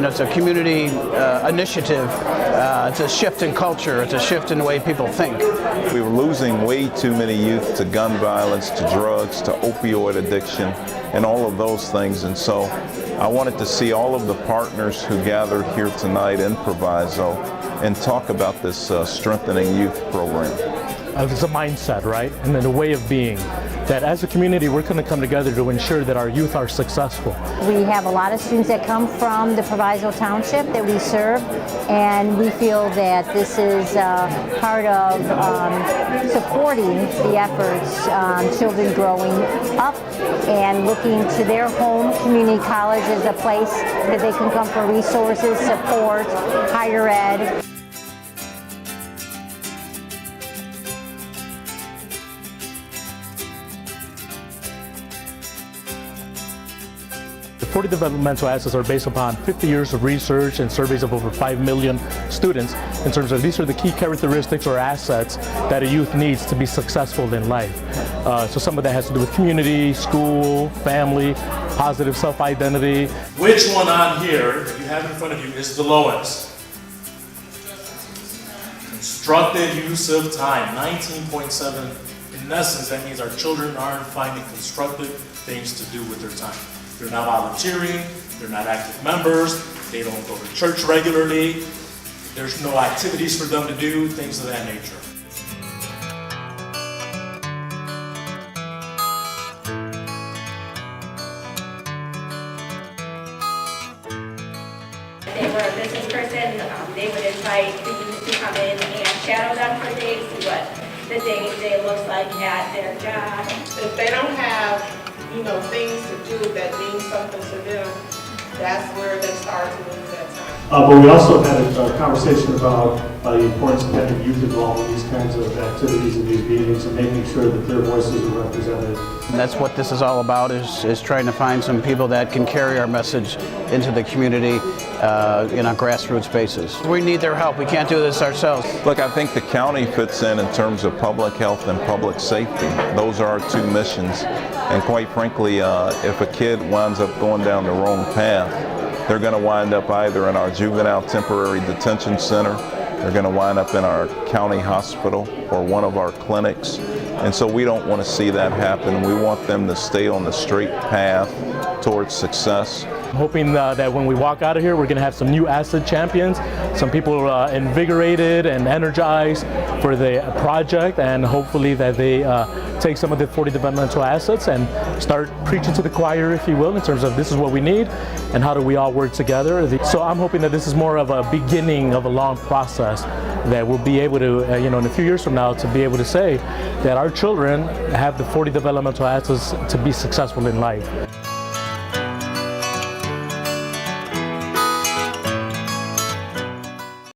it's a community initiative. It's a shift in culture. It's a shift in the way people think. We were losing way too many youth to gun violence, to drugs, to opioid addiction, and all of those things. And so I wanted to see all of the partners who gathered here tonight in Proviso and talk about this Strengthening Youth program. It's a mindset, right? And then a way of being. That as a community, we're going to come together to ensure that our youth are successful. We have a lot of students that come from the Proviso Township that we serve, and we feel that this is part of supporting the efforts, children growing up and looking to their home community college as a place that they can come for resources, support, higher ed. The 40 developmental assets are based upon 50 years of research and surveys of over 5 million students in terms of these are the key characteristics or assets that a youth needs to be successful in life. So some of that has to do with community, school, family, positive self-identity. Which one on here that you have in front of you is the lowest? Constructive use of time, 19.7. In essence, that means our children aren't finding constructive things to do with their time. They're not volunteering, they're not active members, they don't go to church regularly, there's no activities for them to do, things of that nature. If they were a business person, they would invite the youth to come in and shadow them for a day, see what the day-to-day looks like at their job. If they don't have things to do that mean something to them, that's where they start to lose that time. But we also had a conversation about the importance of having youth involved in these kinds of activities and these meetings and making sure that their voices are represented. And that's what this is all about, is trying to find some people that can carry our message into the community in a grassroots basis. We need their help. We can't do this ourselves. Look, I think the county fits in terms of public health and public safety. Those are our two missions. And quite frankly, if a kid winds up going down the wrong path, they're going to wind up either in our juvenile temporary detention center, they're going to wind up in our county hospital or one of our clinics. And so we don't want to see that happen. We want them to stay on the straight path towards success. I'm hoping that when we walk out of here, we're going to have some new asset champions, some people invigorated and energized for the project, and hopefully that they take some of the 40 developmental assets and start preaching to the choir, if you will, in terms of this is what we need and how do we all work together. So I'm hoping that this is more of a beginning of a long process that we'll be able to, in a few years from now, to be able to say that our children have the 40 developmental assets to be successful in life.